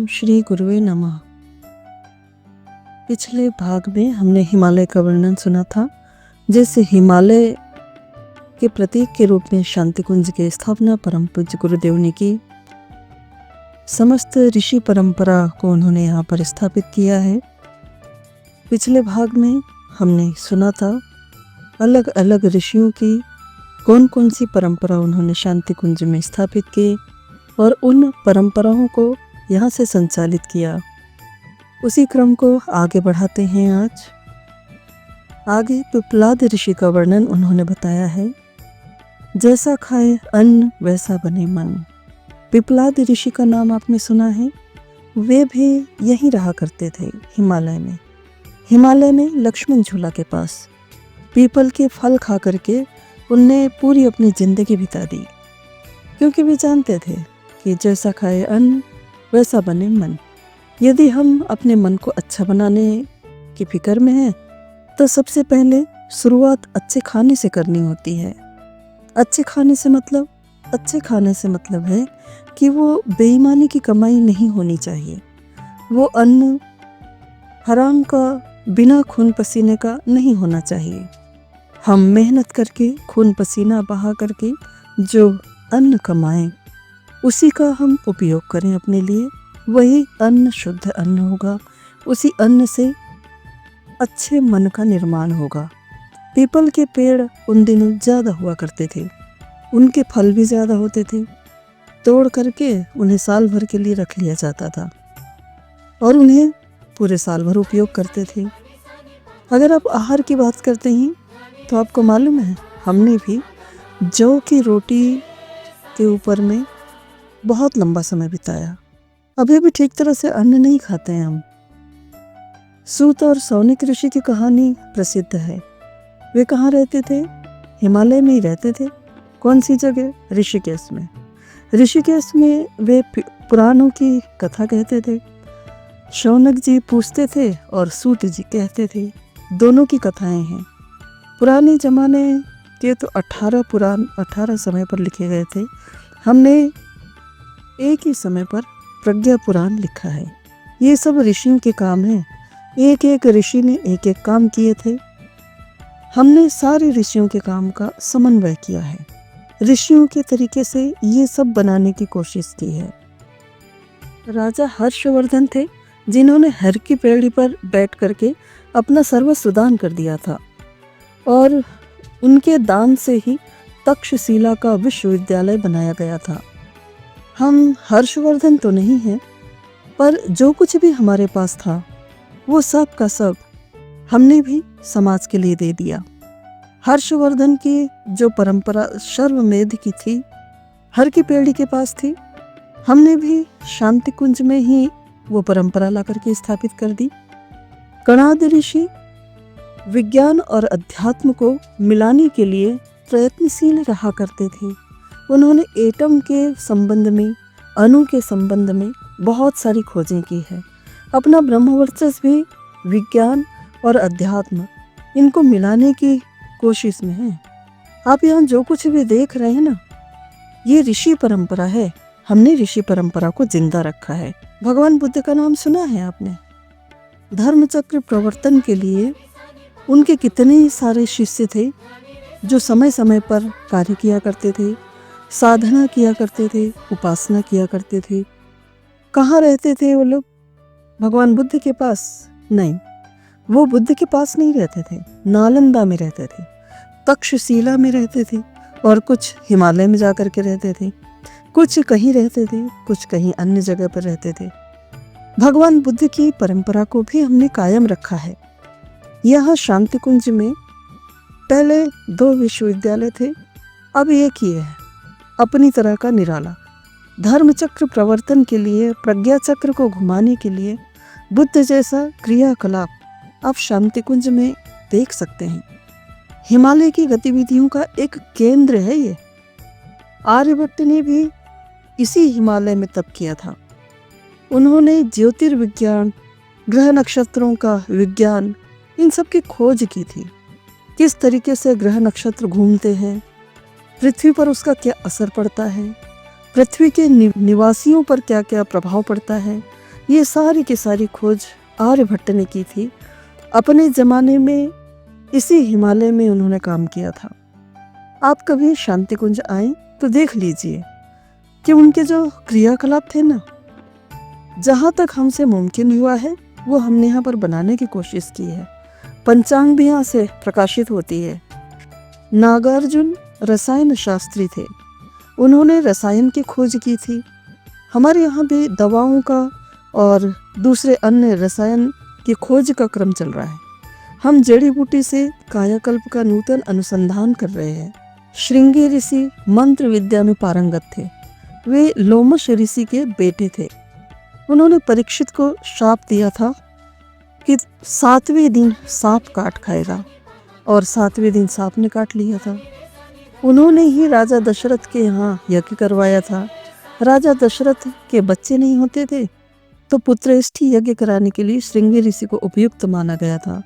ओम श्री गुरुवे नमः। पिछले भाग में हमने हिमालय का वर्णन सुना था, जैसे हिमालय के प्रतीक के रूप में शांति कुंज की स्थापना परम पूज्य गुरुदेव ने की। समस्त ऋषि परंपरा को उन्होंने यहाँ पर स्थापित किया है। पिछले भाग में हमने सुना था अलग अलग ऋषियों की कौन कौन सी परंपरा उन्होंने शांति कुंज में स्थापित की और उन परंपराओं को यहाँ से संचालित किया। उसी क्रम को आगे बढ़ाते हैं। आज आगे पिप्लाद ऋषि का वर्णन उन्होंने बताया है। जैसा खाए अन्न वैसा बने मन। पिप्लाद ऋषि का नाम आपने सुना है। वे भी यहीं रहा करते थे, हिमालय में लक्ष्मण झूला के पास। पीपल के फल खा करके उनने पूरी अपनी जिंदगी बिता दी, क्योंकि वे जानते थे कि जैसा खाए अन्न वैसा बने मन। यदि हम अपने मन को अच्छा बनाने की फिक्र में हैं, तो सबसे पहले शुरुआत अच्छे खाने से करनी होती है। अच्छे खाने से मतलब है कि वो बेईमानी की कमाई नहीं होनी चाहिए। वो अन्न हराम का, बिना खून पसीने का नहीं होना चाहिए। हम मेहनत करके, खून पसीना बहा करके जो अन्न कमाएं, उसी का हम उपयोग करें अपने लिए। वही अन्न शुद्ध अन्न होगा। उसी अन्न से अच्छे मन का निर्माण होगा। पीपल के पेड़ उन दिनों ज़्यादा हुआ करते थे, उनके फल भी ज़्यादा होते थे। तोड़ करके उन्हें साल भर के लिए रख लिया जाता था और उन्हें पूरे साल भर उपयोग करते थे। अगर आप आहार की बात करते हैं तो आपको मालूम है, हमने भी जौ की रोटी के ऊपर में बहुत लंबा समय बिताया। अभी भी ठीक तरह से अन्न नहीं खाते हैं हम। सूत और सौनिक ऋषि की कहानी प्रसिद्ध है। वे कहाँ रहते थे? हिमालय में ही रहते थे। कौन सी जगह? ऋषिकेश में। ऋषिकेश में वे पुराणों की कथा कहते थे। शौनक जी पूछते थे और सूत जी कहते थे। दोनों की कथाएं हैं। पुराने जमाने के तो 18 पुराण 18 समय पर लिखे गए थे। हमने एक ही समय पर प्रज्ञा पुराण लिखा है। ये सब ऋषियों के काम हैं। एक एक ऋषि ने एक एक काम किए थे। हमने सारे ऋषियों के काम का समन्वय किया है। ऋषियों के तरीके से ये सब बनाने की कोशिश की है। राजा हर्षवर्धन थे, जिन्होंने हर की पेड़ी पर बैठ करके अपना सर्वस्व दान कर दिया था और उनके दान से ही तक्षशिला का विश्वविद्यालय बनाया गया था। हम हर्षवर्धन तो नहीं हैं, पर जो कुछ भी हमारे पास था वो सब का सब हमने भी समाज के लिए दे दिया। हर्षवर्धन की जो परंपरा शर्वमेध की थी, हर की पेड़ी के पास थी, हमने भी शांति कुंज में ही वो परंपरा ला करके स्थापित कर दी। कणाद ऋषि विज्ञान और अध्यात्म को मिलाने के लिए प्रयत्नशील रहा करते थे। उन्होंने एटम के संबंध में, अणु के संबंध में बहुत सारी खोजें की है। अपना ब्रह्मवर्चस्व भी विज्ञान और अध्यात्म, इनको मिलाने की कोशिश में है। आप यहाँ जो कुछ भी देख रहे हैं ना, ये ऋषि परंपरा है। हमने ऋषि परंपरा को जिंदा रखा है। भगवान बुद्ध का नाम सुना है आपने? धर्मचक्र प्रवर्तन के लिए उनके कितने सारे शिष्य थे जो समय समय पर कार्य किया करते थे, साधना किया करते थे, उपासना किया करते थे। कहाँ रहते थे वो लोग? भगवान बुद्ध के पास नहीं, वो बुद्ध के पास नहीं रहते थे, नालंदा में रहते थे, तक्षशिला में रहते थे, और कुछ हिमालय में जाकर के रहते थे, कुछ कहीं रहते थे, कुछ कहीं अन्य जगह पर रहते थे। भगवान बुद्ध की परंपरा को भी हमने कायम रखा है। यहाँ शांति कुंज में पहले 2 विश्वविद्यालय थे, अब एक ही है, अपनी तरह का निराला। धर्मचक्र प्रवर्तन के लिए, प्रज्ञा चक्र को घुमाने के लिए बुद्ध जैसा क्रियाकलाप आप शांति कुंज में देख सकते हैं। हिमालय की गतिविधियों का एक केंद्र है ये। आर्यभट्ट ने भी इसी हिमालय में तप किया था। उन्होंने ज्योतिर्विज्ञान, ग्रह नक्षत्रों का विज्ञान, इन सब की खोज की थी। किस तरीके से ग्रह नक्षत्र घूमते हैं, पृथ्वी पर उसका क्या असर पड़ता है, पृथ्वी के निवासियों पर क्या क्या प्रभाव पड़ता है, ये सारी की सारी खोज आर्यभट्ट ने की थी। अपने ज़माने में इसी हिमालय में उन्होंने काम किया था। आप कभी शांति कुंज आए तो देख लीजिए कि उनके जो क्रियाकलाप थे ना, जहाँ तक हमसे मुमकिन हुआ है वो हमने यहाँ पर बनाने की कोशिश की है। पंचांग भी यहाँ से प्रकाशित होती है। नागार्जुन रसायन शास्त्री थे, उन्होंने रसायन की खोज की थी। हमारे यहाँ भी दवाओं का और दूसरे अन्य रसायन की खोज का क्रम चल रहा है। हम जड़ी बूटी से कायाकल्प का नूतन अनुसंधान कर रहे हैं। श्रृंगी ऋषि मंत्र विद्या में पारंगत थे। वे लोमश ऋषि के बेटे थे। उन्होंने परीक्षित को शाप दिया था कि 7वें दिन सांप काट खाएगा, और 7वें दिन सांप ने काट लिया था। उन्होंने ही राजा दशरथ के यहाँ यज्ञ करवाया था। राजा दशरथ के बच्चे नहीं होते थे तो पुत्रेष्ठी यज्ञ कराने के लिए श्रृंगी ऋषि को उपयुक्त माना गया था।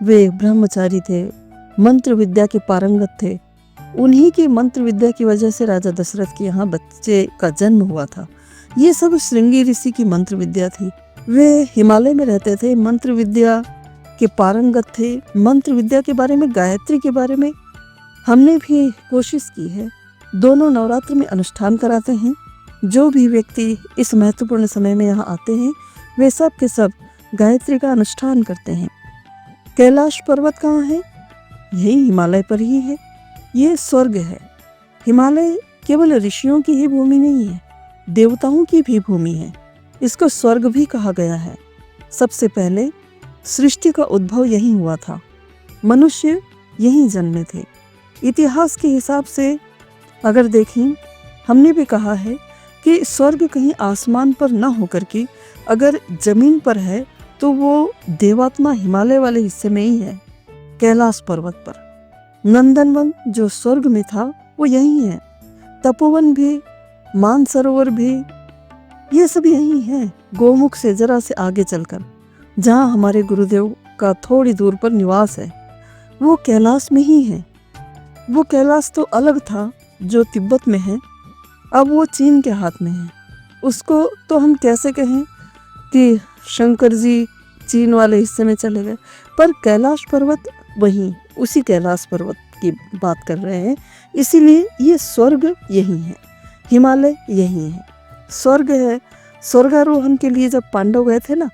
वे ब्रह्मचारी थे, मंत्र विद्या के पारंगत थे। उन्हीं की मंत्र विद्या की वजह से राजा दशरथ के यहाँ बच्चे का जन्म हुआ था। ये सब श्रृंगी ऋषि की मंत्र विद्या थी। वे हिमालय में रहते थे, मंत्र विद्या के पारंगत थे। मंत्र विद्या के बारे में, गायत्री के बारे में हमने भी कोशिश की है। दोनों नवरात्र में अनुष्ठान कराते हैं। जो भी व्यक्ति इस महत्वपूर्ण समय में यहाँ आते हैं वे सब के सब गायत्री का अनुष्ठान करते हैं। कैलाश पर्वत कहाँ है? यही हिमालय पर ही है। ये स्वर्ग है। हिमालय केवल ऋषियों की ही भूमि नहीं है, देवताओं की भी भूमि है। इसको स्वर्ग भी कहा गया है। सबसे पहले सृष्टि का उद्भव यहीं हुआ था। मनुष्य यहीं जन्मे थे। इतिहास के हिसाब से अगर देखें, हमने भी कहा है कि स्वर्ग कहीं आसमान पर न होकर के अगर जमीन पर है तो वो देवात्मा हिमालय वाले हिस्से में ही है, कैलाश पर्वत पर। नंदनवन जो स्वर्ग में था वो यही है। तपोवन भी, मानसरोवर भी, ये सब यही है। गोमुख से जरा से आगे चलकर जहाँ हमारे गुरुदेव का थोड़ी दूर पर निवास है वो कैलाश में ही है। वो कैलाश तो अलग था जो तिब्बत में है, अब वो चीन के हाथ में है। उसको तो हम कैसे कहें कि शंकर जी चीन वाले हिस्से में चले गए, पर कैलाश पर्वत वहीं, उसी कैलाश पर्वत की बात कर रहे हैं। इसीलिए ये स्वर्ग यही है, हिमालय यही है, स्वर्ग है। स्वर्गारोहण के लिए जब पांडव गए थे ना,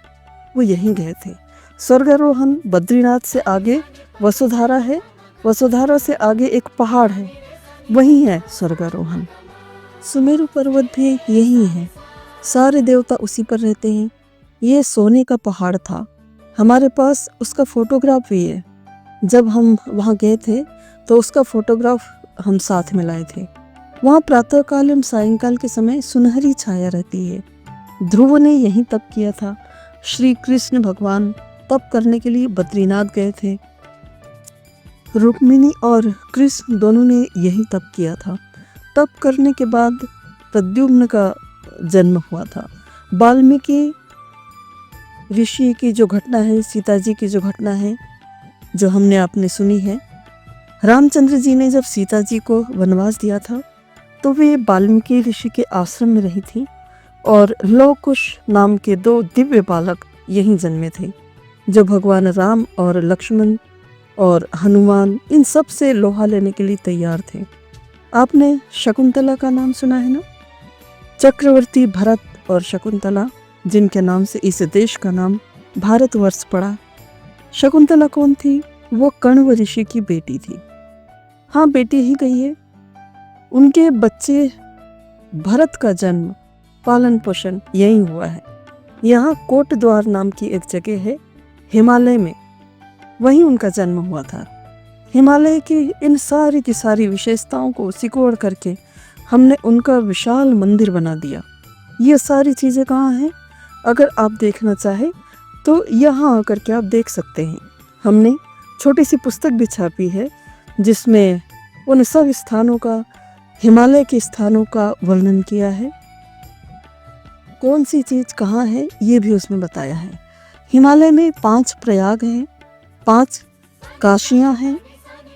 वो यहीं गए थे। स्वर्गारोहण बद्रीनाथ से आगे वसुधारा है, वसुधारा से आगे एक पहाड़ है, वही है स्वर्गारोहण। सुमेरु पर्वत भी यही है, सारे देवता उसी पर रहते हैं। ये सोने का पहाड़ था, हमारे पास उसका फोटोग्राफ भी है। जब हम वहाँ गए थे तो उसका फोटोग्राफ हम साथ में लाए थे। वहाँ प्रातःकाल एवं सायंकाल के समय सुनहरी छाया रहती है। ध्रुव ने यहीं तप किया था। श्री कृष्ण भगवान तप करने के लिए बद्रीनाथ गए थे। रुक्मिणी और कृष्ण दोनों ने यही तप किया था। तप करने के बाद प्रद्युम्न का जन्म हुआ था। वाल्मीकि ऋषि की जो घटना है, सीता जी की जो घटना है, जो हमने आपने सुनी है, रामचंद्र जी ने जब सीता जी को वनवास दिया था तो वे वाल्मीकि ऋषि के आश्रम में रही थी, और लव कुश नाम के 2 दिव्य बालक यहीं जन्मे थे, जो भगवान राम और लक्ष्मण और हनुमान इन सब से लोहा लेने के लिए तैयार थे। आपने शकुंतला का नाम सुना है ना? चक्रवर्ती भरत और शकुंतला, जिनके नाम से इस देश का नाम भारतवर्ष पड़ा। शकुंतला कौन थी? वो कण्व ऋषि की बेटी थी। हाँ, बेटी ही गई है। उनके बच्चे भरत का जन्म, पालन पोषण यही हुआ है। यहाँ कोट द्वार नाम की एक जगह है हिमालय में, वहीं उनका जन्म हुआ था। हिमालय की इन सारी की सारी विशेषताओं को सिकोड़ करके हमने उनका विशाल मंदिर बना दिया। ये सारी चीज़ें कहाँ हैं? अगर आप देखना चाहें तो यहाँ आकर के आप देख सकते हैं। हमने छोटी सी पुस्तक भी छापी है जिसमें उन सब स्थानों का, हिमालय के स्थानों का वर्णन किया है। कौन सी चीज़ कहाँ है ये भी उसमें बताया है। हिमालय में 5 प्रयाग हैं, 5 काशियाँ हैं,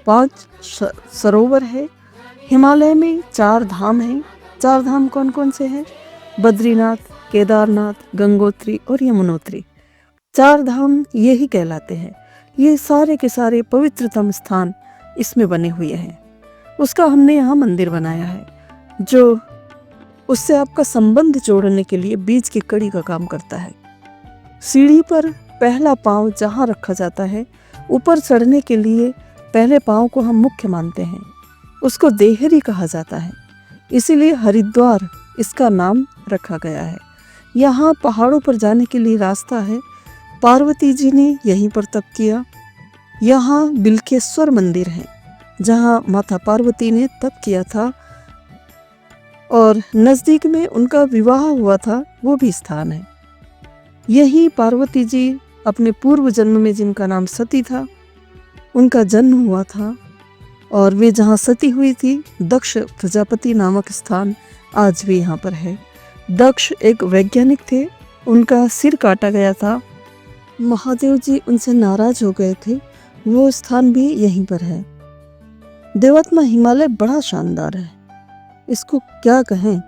5 सरोवर है। हिमालय में 4 धाम हैं। 4 धाम कौन कौन से हैं? बद्रीनाथ, केदारनाथ, गंगोत्री और यमुनोत्री, 4 धाम यही कहलाते हैं। ये सारे के सारे पवित्रतम स्थान इसमें बने हुए हैं। उसका हमने यहाँ मंदिर बनाया है, जो उससे आपका संबंध जोड़ने के लिए बीच की कड़ी का काम करता है। सीढ़ी पर पहला पांव जहाँ रखा जाता है, ऊपर चढ़ने के लिए पहले पांव को हम मुख्य मानते हैं, उसको देहरी कहा जाता है। इसीलिए हरिद्वार इसका नाम रखा गया है। यहाँ पहाड़ों पर जाने के लिए रास्ता है। पार्वती जी ने यहीं पर तप किया। यहाँ बिल्केश्वर मंदिर है, जहाँ माता पार्वती ने तप किया था और नज़दीक में उनका विवाह हुआ था, वो भी स्थान है। यही पार्वती जी अपने पूर्व जन्म में, जिनका नाम सती था, उनका जन्म हुआ था। और वे जहाँ सती हुई थी, दक्ष प्रजापति नामक स्थान आज भी यहाँ पर है। दक्ष एक वैज्ञानिक थे, उनका सिर काटा गया था, महादेव जी उनसे नाराज हो गए थे, वो स्थान भी यहीं पर है। देवात्मा हिमालय बड़ा शानदार है, इसको क्या कहें,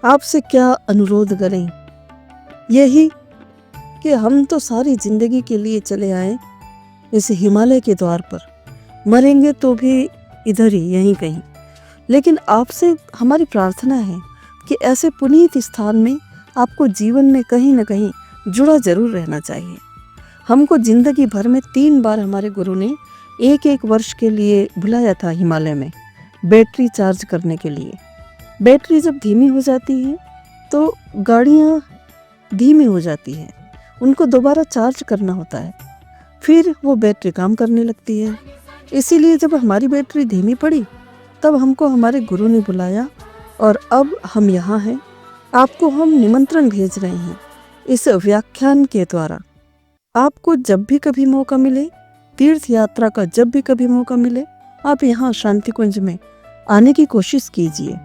आपसे क्या अनुरोध करें। यही कि हम तो सारी जिंदगी के लिए चले आए इस हिमालय के द्वार पर, मरेंगे तो भी इधर ही, यहीं कहीं। लेकिन आपसे हमारी प्रार्थना है कि ऐसे पुनीत स्थान में आपको जीवन में कहीं ना कहीं जुड़ा जरूर रहना चाहिए। हमको जिंदगी भर में 3 बार हमारे गुरु ने 1-1 वर्ष के लिए बुलाया था हिमालय में, बैटरी चार्ज करने के लिए। बैटरी जब धीमी हो जाती है तो गाड़ियाँ धीमी हो जाती हैं, उनको दोबारा चार्ज करना होता है, फिर वो बैटरी काम करने लगती है। इसीलिए जब हमारी बैटरी धीमी पड़ी, तब हमको हमारे गुरु ने बुलाया और अब हम यहाँ हैं। आपको हम निमंत्रण भेज रहे हैं इस व्याख्यान के द्वारा। आपको जब भी कभी मौका मिले, तीर्थ यात्रा का जब भी कभी मौका मिले, आप यहाँ शांति कुंज में आने की कोशिश कीजिए,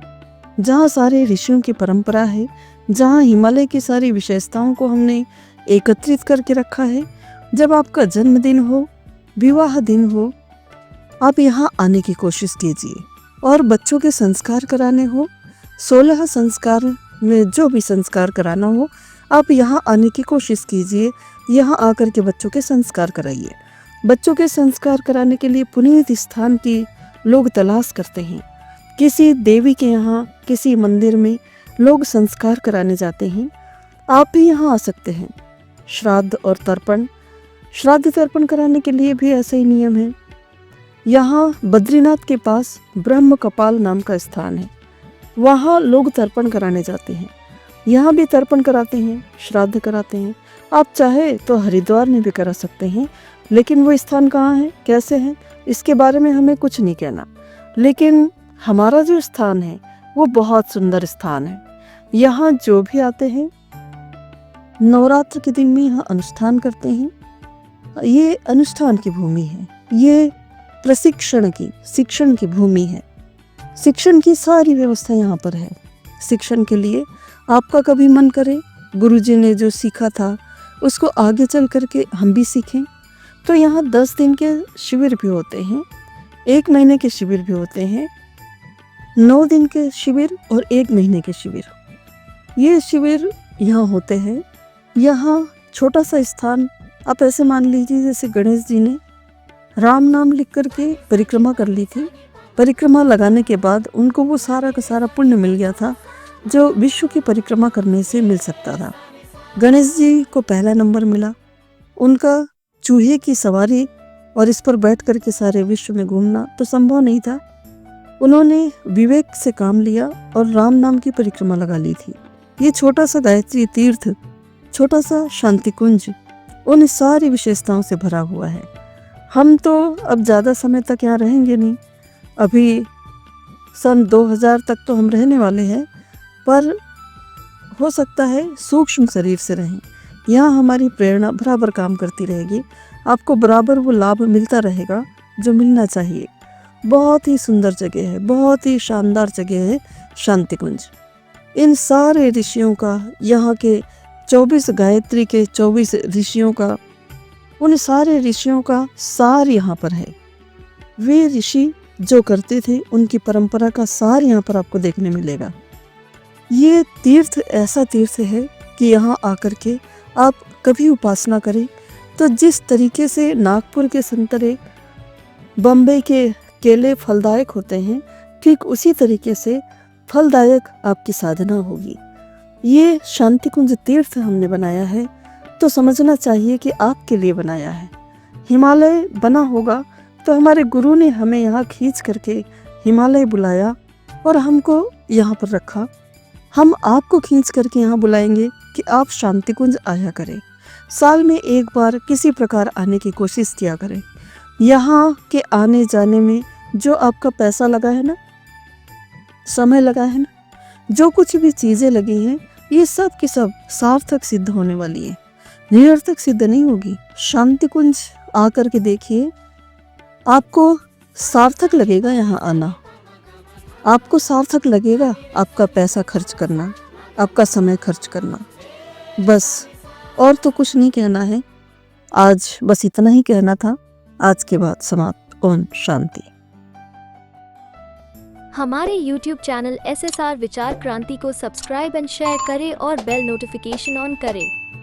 जहाँ सारे ऋषियों की परंपरा है, जहाँ हिमालय की सारी विशेषताओं को हमने एकत्रित करके रखा है। जब आपका जन्मदिन हो, विवाह दिन हो, आप यहाँ आने की कोशिश कीजिए। और बच्चों के संस्कार कराने हो, 16 संस्कार में जो भी संस्कार कराना हो, आप यहाँ आने की कोशिश कीजिए। यहाँ आकर के बच्चों के संस्कार कराइए। बच्चों के संस्कार कराने के लिए पुनीत स्थान की लोग तलाश करते हैं। किसी देवी के यहाँ, किसी मंदिर में लोग संस्कार कराने जाते हैं। आप भी यहाँ आ सकते हैं। श्राद्ध और तर्पण, श्राद्ध तर्पण कराने के लिए भी ऐसे ही नियम है। यहाँ बद्रीनाथ के पास ब्रह्म कपाल नाम का स्थान है, वहाँ लोग तर्पण कराने जाते हैं। यहाँ भी तर्पण कराते हैं, श्राद्ध कराते हैं। आप चाहे तो हरिद्वार में भी करा सकते हैं, लेकिन वो स्थान कहाँ है, कैसे है, इसके बारे में हमें कुछ नहीं कहना। लेकिन हमारा जो स्थान है वो बहुत सुंदर स्थान है। यहाँ जो भी आते हैं, नवरात्र के दिन में यहाँ अनुष्ठान करते हैं। ये अनुष्ठान की भूमि है, ये प्रशिक्षण की, शिक्षण की भूमि है। शिक्षण की सारी व्यवस्था यहाँ पर है। शिक्षण के लिए आपका कभी मन करे, गुरुजी ने जो सीखा था उसको आगे चल करके हम भी सीखें, तो यहाँ 10 दिन के शिविर भी होते हैं, 1 महीने के शिविर भी होते हैं, 9 दिन के शिविर और 1 महीने के शिविर। ये शिविर यहाँ होते हैं। यहाँ छोटा सा स्थान, आप ऐसे मान लीजिए जैसे गणेश जी ने राम नाम लिख करके परिक्रमा कर ली थी। परिक्रमा लगाने के बाद उनको वो सारा का सारा पुण्य मिल गया था जो विश्व की परिक्रमा करने से मिल सकता था। गणेश जी को पहला नंबर मिला। उनका चूहे की सवारी और इस पर बैठ करके सारे विश्व में घूमना तो संभव नहीं था। उन्होंने विवेक से काम लिया और राम नाम की परिक्रमा लगा ली थी। ये छोटा सा गायत्री तीर्थ, छोटा सा शांति कुंज उन सारी विशेषताओं से भरा हुआ है। हम तो अब ज़्यादा समय तक यहाँ रहेंगे नहीं, अभी सन 2000 तक तो हम रहने वाले हैं, पर हो सकता है सूक्ष्म शरीर से रहें। यहाँ हमारी प्रेरणा बराबर काम करती रहेगी, आपको बराबर वो लाभ मिलता रहेगा जो मिलना चाहिए। बहुत ही सुंदर जगह है, बहुत ही शानदार जगह है शांति कुंज। इन सारे ऋषियों का, यहाँ के 24 गायत्री के 24 ऋषियों का, उन सारे ऋषियों का सार यहाँ पर है। वे ऋषि जो करते थे उनकी परंपरा का सार यहाँ पर आपको देखने मिलेगा। ये तीर्थ ऐसा तीर्थ है कि यहाँ आकर के आप कभी उपासना करें तो जिस तरीके से नागपुर के संतरे, बम्बई के केले फलदायक होते हैं, ठीक उसी तरीके से फलदायक आपकी साधना होगी। ये शांति कुंज तीर्थ हमने बनाया है तो समझना चाहिए कि आपके लिए बनाया है। हिमालय बना होगा तो हमारे गुरु ने हमें यहाँ खींच करके हिमालय बुलाया और हमको यहाँ पर रखा। हम आपको खींच करके यहाँ बुलाएंगे कि आप शांति कुंज आया करें। साल में एक बार किसी प्रकार आने की कोशिश किया करें। यहाँ के आने जाने में जो आपका पैसा लगा है ना, समय लगा है ना, जो कुछ भी चीज़ें लगी हैं, ये सब की सब सार्थक सिद्ध होने वाली है, निरर्थक सिद्ध नहीं होगी। शांति कुंज आकर के देखिए, आपको सार्थक लगेगा यहाँ आना, आपको सार्थक लगेगा आपका पैसा खर्च करना, आपका समय खर्च करना। बस और तो कुछ नहीं कहना है। आज बस इतना ही कहना था। आज के बाद समाप्त। ओम शांति। हमारे YouTube चैनल SSR विचार क्रांति को सब्सक्राइब एंड शेयर करें और बेल नोटिफिकेशन ऑन करें।